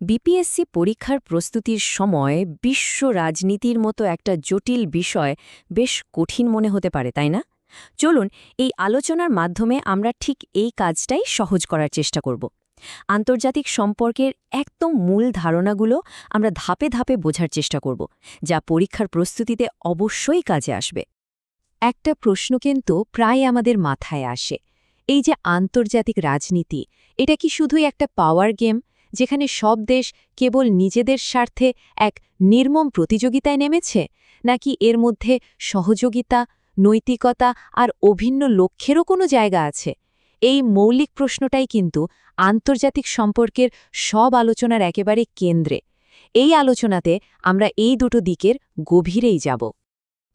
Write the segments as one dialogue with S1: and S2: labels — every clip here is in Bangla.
S1: বিপিএসসি পরীক্ষার প্রস্তুতির সময় বিশ্ব রাজনীতির মতো একটা জটিল বিষয় বেশ কঠিন মনে হতে পারে, তাই না? চলুন এই আলোচনার মাধ্যমে আমরা ঠিক এই কাজটাই সহজ করার চেষ্টা করব। আন্তর্জাতিক সম্পর্কের একদম মূল ধারণাগুলো আমরা ধাপে ধাপে বোঝার চেষ্টা করব, যা পরীক্ষার প্রস্তুতিতে অবশ্যই কাজে আসবে। একটা প্রশ্ন কিন্তু প্রায় আমাদের মাথায় আসে, এই যে আন্তর্জাতিক রাজনীতি, এটা কি শুধুই একটা পাওয়ার গেম, যেখানে সব দেশ কেবল নিজেদের স্বার্থে এক নির্মম প্রতিযোগিতায় নেমেছে, নাকি এর মধ্যে সহযোগিতা, নৈতিকতা আর অভিন্ন লক্ষ্যেরও কোনো জায়গা আছে? এই মৌলিক প্রশ্নটাই কিন্তু আন্তর্জাতিক সম্পর্কের সব আলোচনার একেবারে কেন্দ্রে। এই আলোচনাতে আমরা এই দুটো দিকের গভীরেই যাব।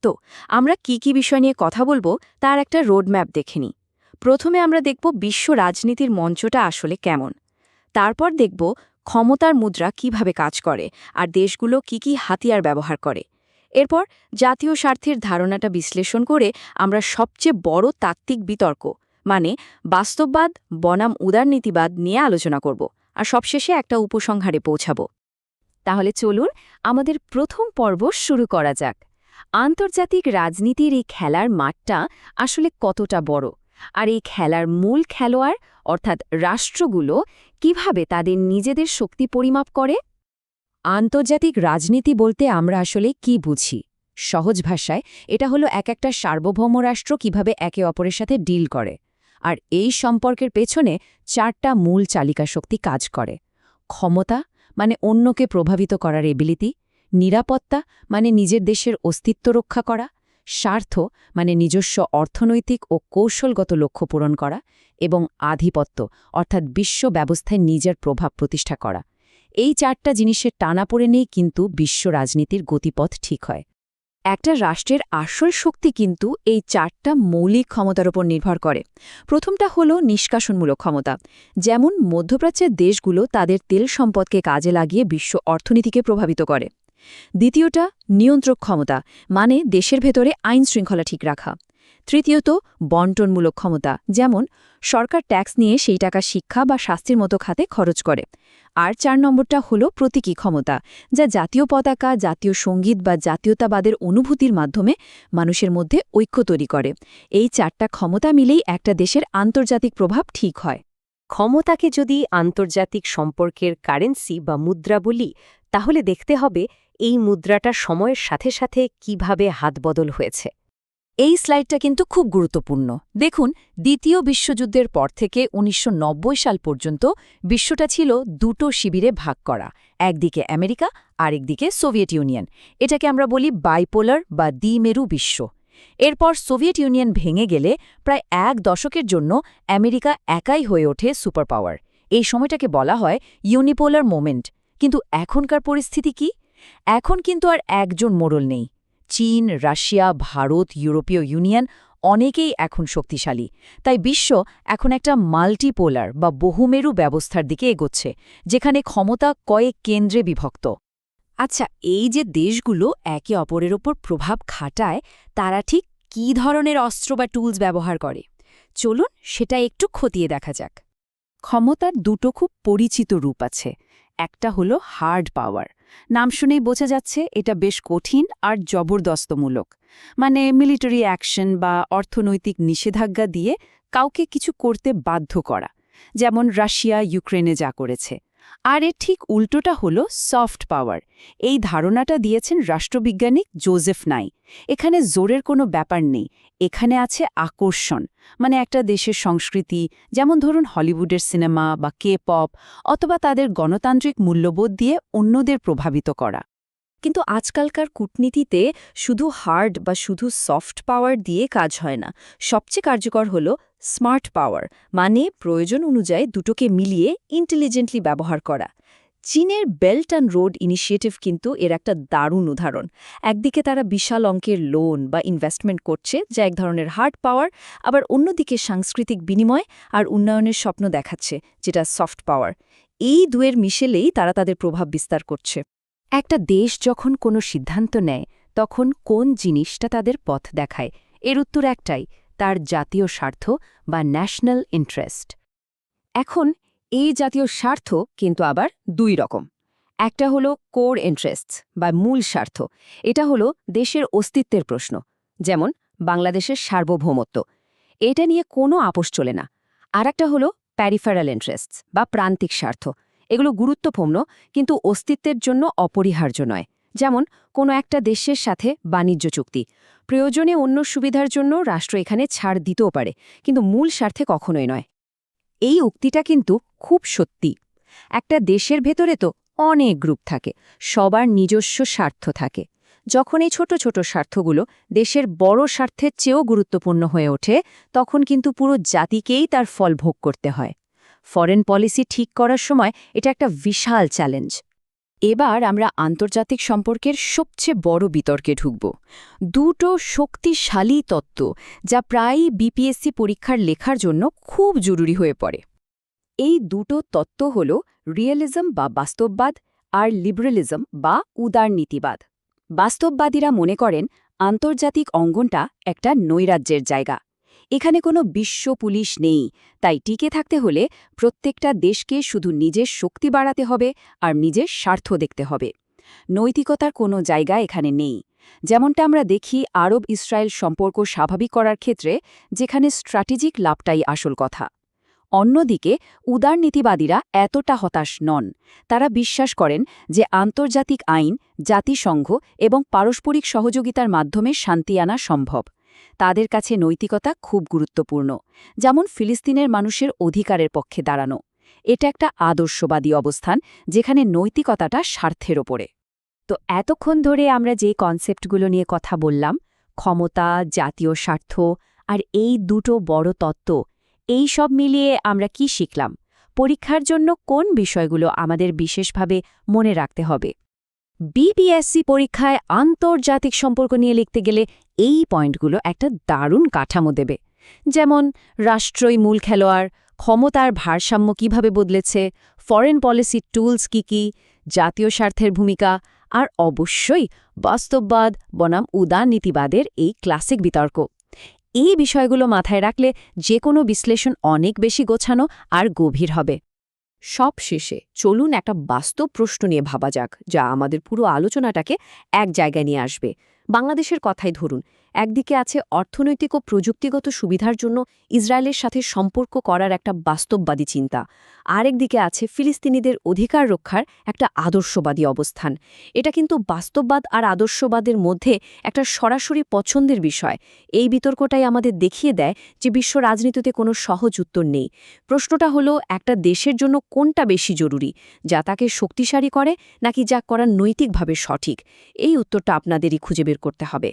S1: তো আমরা কি কি বিষয় নিয়ে কথা বলবো তার একটা রোডম্যাপ দেখে নিই। প্রথমে আমরা দেখব বিশ্ব রাজনীতির মঞ্চটা আসলে কেমন। তারপর দেখব ক্ষমতার মুদ্রা কিভাবে কাজ করে আর দেশগুলো কি কি হাতিয়ার ব্যবহার করে। এরপর জাতীয় স্বার্থের ধারণাটা বিশ্লেষণ করে আমরা সবচেয়ে বড় তাত্ত্বিক বিতর্ক, মানে বাস্তববাদ বনাম উদারনীতিবাদ নিয়ে আলোচনা করব, আর সবশেষে একটা উপসংহারে পৌঁছাব। তাহলে চলুন আমাদের প্রথম পর্ব শুরু করা যাক। আন্তর্জাতিক রাজনীতির এই খেলার মাঠটা আসলে কতটা বড়, আর এই খেলার মূল খেলোয়াড় অর্থাৎ রাষ্ট্রগুলো কিভাবে তাদের নিজেদের শক্তি পরিমাপ করে? আন্তর্জাতিক রাজনীতি বলতে আমরা আসলে কি বুঝি? সহজ ভাষায় এটা হলো একটা সার্বভৌম রাষ্ট্র কিভাবে একে অপরের সাথে ডিল করে। আর এই সম্পর্কের পেছনে চারটা মূল চালিকা শক্তি কাজ করে। ক্ষমতা, মানে অন্যকে প্রভাবিত করার এবিলিটি; নিরাপত্তা, মানে নিজের দেশের অস্তিত্ব রক্ষা করা; স্বার্থ, মানে নিজস্ব অর্থনৈতিক ও কৌশলগত লক্ষ্য পূরণ করা; এবং আধিপত্য, অর্থাৎ বিশ্ব ব্যবস্থায় নিজের প্রভাব প্রতিষ্ঠা করা। এই চারটা জিনিসের টানাপোড়েনেই কিন্তু বিশ্ব রাজনীতির গতিপথ ঠিক হয়। একটা রাষ্ট্রের আসল শক্তি কিন্তু এই চারটা মৌলিক ক্ষমতার উপর নির্ভর করে। প্রথমটা হলো নিষ্কাশনমূলক ক্ষমতা, যেমন মধ্যপ্রাচ্যের দেশগুলো তাদের তেল সম্পদকে কাজে লাগিয়ে বিশ্ব অর্থনীতিকে প্রভাবিত করে। দ্বিতীয়টা নিয়ন্ত্রক ক্ষমতা, মানে দেশের ভেতরে আইন শৃঙ্খলা ঠিক রাখা। তৃতীয়ত বন্টনমূলক ক্ষমতা, যেমন সরকার ট্যাক্স নিয়ে সেই টাকা শিক্ষা বা স্বাস্থ্যের মতো খাতে খরচ করে। আর ৪ নম্বরটা হলো প্রতীকী ক্ষমতা, যা জাতীয় পতাকা, জাতীয় সঙ্গীত বা জাতীয়তাবাদের অনুভূতির মাধ্যমে মানুষের মধ্যে ঐক্য তৈরি করে। এই চারটা ক্ষমতা মিলেই একটা দেশের আন্তর্জাতিক প্রভাব ঠিক হয়। ক্ষমতাকে যদি আন্তর্জাতিক সম্পর্কের কারেন্সি বা মুদ্রা বলি, তাহলে দেখতে হবে এই মুদ্রাটা সময়ের সাথে সাথে কিভাবে হাতবদল হয়েছে। এই স্লাইডটা কিন্তু খুব গুরুত্বপূর্ণ। দেখুন, দ্বিতীয় বিশ্বযুদ্ধের পর থেকে ১৯৯০ সাল পর্যন্ত বিশ্বটা ছিল দুটো শিবিরে ভাগ করা, একদিকে আমেরিকা আর একদিকে সোভিয়েত ইউনিয়ন। এটাকে আমরা বলি বাইপোলার বা দ্বিমেরু বিশ্ব। এরপর সোভিয়েত ইউনিয়ন ভেঙে গেলে প্রায় এক দশকের জন্য আমেরিকা একাই হয়ে ওঠে সুপার পাওয়ার। এই সময়টাকে বলা হয় ইউনিপোলার মোমেন্ট। কিন্তু এখনকার পরিস্থিতি কি? এখন কিন্তু আর একজন মোড়ল নেই। চীন, রাশিয়া, ভারত, ইউরোপীয় ইউনিয়ন অনেকেই এখন শক্তিশালী। তাই বিশ্ব এখন একটা মাল্টিপোলার বা বহুমেরু ব্যবস্থার দিকে এগোচ্ছে, যেখানে ক্ষমতা কয়েক কেন্দ্রে বিভক্ত। আচ্ছা, এই যে দেশগুলো একে অপরের ওপর প্রভাব খাটায়, তারা ঠিক কী ধরনের অস্ত্র বা টুলস ব্যবহার করে? চলুন সেটা একটু খতিয়ে দেখা যাক। ক্ষমতার দুটো খুব পরিচিত রূপ আছে। একটা হলো হার্ড পাওয়ার। নাম শুনেই বোঝা যাচ্ছে এটা বেশ কঠিন আর জবরদস্তমূলক, মানে মিলিটারি অ্যাকশন বা অর্থনৈতিক নিষেধাজ্ঞা দিয়ে কাউকে কিছু করতে বাধ্য করা, যেমন রাশিয়া ইউক্রেনে যা করেছে। আর এর ঠিক উল্টোটা হলো সফট পাওয়ার। এই ধারণাটা দিয়েছেন রাষ্ট্রবিজ্ঞানী জোজেফ নাই। এখানে জোরের কোনো ব্যাপার নেই, এখানে আছে আকর্ষণ, মানে একটা দেশের সংস্কৃতি, যেমন ধরুন হলিউডের সিনেমা বা কে পপ, অথবা তাদের গণতান্ত্রিক মূল্যবোধ দিয়ে অন্যদের প্রভাবিত করা। কিন্তু আজকালকার কূটনীতিতে শুধু হার্ড বা শুধু সফট পাওয়ার দিয়ে কাজ হয় না। সবচেয়ে কার্যকর হল স্মার্ট পাওয়ার, মানে প্রয়োজন অনুযায়ী দুটোকে মিলিয়ে ইন্টেলিজেন্টলি ব্যবহার করা। চীনের বেল্ট অ্যান্ড রোড ইনিশিয়েটিভ কিন্তু এর একটা দারুণ উদাহরণ। একদিকে তারা বিশাল অঙ্কের লোন বা ইনভেস্টমেন্ট করছে, যা এক ধরনের হার্ড পাওয়ার, আবার অন্যদিকে সাংস্কৃতিক বিনিময় আর উন্নয়নের স্বপ্ন দেখাচ্ছে, যেটা সফট পাওয়ার। এই দুয়ের মিশেলেই তারা তাদের প্রভাব বিস্তার করছে। একটা দেশ যখন কোনো সিদ্ধান্ত নেয়, তখন কোন জিনিসটা তাদের পথ দেখায়? এর উত্তর একটাই, তার জাতীয় স্বার্থ বা ন্যাশনাল ইন্টারেস্ট। এখন এই জাতীয় স্বার্থ কিন্তু আবার দুই রকম। একটা হলো কোর ইন্টারেস্টস বা মূল স্বার্থ। এটা হলো দেশের অস্তিত্বের প্রশ্ন, যেমন বাংলাদেশের সার্বভৌমত্ব। এটা নিয়ে কোনো আপোষ চলে না। আর একটা হলো প্যারিফেরাল ইন্টারেস্টস বা প্রান্তিক স্বার্থ। এগুলো গুরুত্বপূর্ণ কিন্তু অস্তিত্বের জন্য অপরিহার্য নয়। যেমন কোনো একটা দেশের সাথে বাণিজ্য চুক্তি, প্রয়োজনে অন্য সুবিধার জন্য রাষ্ট্র এখানে ছাড় দিতেও পারে, কিন্তু মূল স্বার্থে কখনোই নয়। এই উক্তিটা কিন্তু খুব সত্যি। একটা দেশের ভেতরে তো অনেক গ্রুপ থাকে, সবার নিজস্ব স্বার্থ থাকে। যখন এই ছোট ছোট স্বার্থগুলো দেশের বড় স্বার্থের চেয়েও গুরুত্বপূর্ণ হয়ে ওঠে, তখন কিন্তু পুরো জাতিকেই তার ফল ভোগ করতে হয়। ফরেন পলিসি ঠিক করার সময় এটা একটা বিশাল চ্যালেঞ্জ। এবার আমরা আন্তর্জাতিক সম্পর্কের সবচেয়ে বড় বিতর্কে ঢুকব। দুটো শক্তিশালী তত্ত্ব যা প্রায়ই বিপিএসসি পরীক্ষার লেখার জন্য খুব জরুরি হয়ে পড়ে। এই দুটো তত্ত্ব হল রিয়েলিজম বা বাস্তববাদ আর লিবারেলিজম বা উদারনীতিবাদ। বাস্তববাদীরা মনে করেন আন্তর্জাতিক অঙ্গনটা একটা নৈরাজ্যের জায়গা। এখানে কোনো বিশ্ব পুলিশ নেই, তাই টিকে থাকতে হলে প্রত্যেকটা দেশকে শুধু নিজের শক্তি বাড়াতে হবে আর নিজের স্বার্থ দেখতে হবে। নৈতিকতার কোনো জায়গা এখানে নেই, যেমনটা আমরা দেখি আরব ইসরায়েল সম্পর্ক স্বাভাবিক করার ক্ষেত্রে, যেখানে স্ট্র্যাটেজিক লাভটাই আসল কথা। অন্যদিকে উদারনীতিবাদীরা এতটা হতাশ নন। তারা বিশ্বাস করেন যে আন্তর্জাতিক আইন, জাতিসংঘ এবং পারস্পরিক সহযোগিতার মাধ্যমে শান্তি আনা সম্ভব। তাদের কাছে নৈতিকতা খুব গুরুত্বপূর্ণ, যেমন ফিলিস্তিনের মানুষের অধিকারের পক্ষে দাঁড়ানো। এটা একটা আদর্শবাদী অবস্থান, যেখানে নৈতিকতাটা স্বার্থের ওপরে। তো এতক্ষণ ধরে আমরা যে কনসেপ্টগুলো নিয়ে কথা বললাম, ক্ষমতা, জাতীয় স্বার্থ আর এই দুটো বড় তত্ত্ব, এই সব মিলিয়ে আমরা কি শিখলাম? পরীক্ষার জন্য কোন বিষয়গুলো আমাদের বিশেষভাবে মনে রাখতে হবে? বিপিএসসি পরীক্ষায় আন্তর্জাতিক সম্পর্ক নিয়ে লিখতে গেলে এই পয়েন্টগুলো একটা দারুণ কাঠামো দেবে। যেমন রাষ্ট্রই মূল খেলোয়াড়, ক্ষমতার ভারসাম্য কিভাবে বদলেছে, ফরেন পলিসি টুলস কি, জাতীয় স্বার্থের ভূমিকা, আর অবশ্যই বাস্তববাদ বনাম উদারনীতিবাদের এই ক্লাসিক বিতর্ক। এই বিষয়গুলো মাথায় রাখলে যে কোনো বিশ্লেষণ অনেক বেশি গোছানো আর গভীর হবে। সব শেষে চলুন একটা বাস্তব প্রশ্ন নিয়ে ভাবা যাক, যা আমাদের পুরো আলোচনাটাকে এক জায়গায় নিয়ে আসবে। বাংলাদেশের কথাই ধরুন, একদিকে আছে অর্থনৈতিক ও প্রযুক্তিগত সুবিধার জন্য ইসরায়েলের সাথে সম্পর্ক করার একটা বাস্তববাদী চিন্তা, আরেকদিকে আছে ফিলিস্তিনিদের অধিকার রক্ষার একটা আদর্শবাদী অবস্থান। এটা কিন্তু বাস্তববাদ আর আদর্শবাদের মধ্যে একটা সরাসরি পছন্দের বিষয়। এই বিতর্কটাই আমাদের দেখিয়ে দেয় যে বিশ্ব রাজনীতিতে কোনো সহজ উত্তর নেই। প্রশ্নটা হলো, একটা দেশের জন্য কোনটা বেশি জরুরি, যা তাকে শক্তিশালী করে নাকি যা করা নৈতিকভাবে সঠিক? এই উত্তরটা আপনাদেরই খুঁজে বের করতে হবে।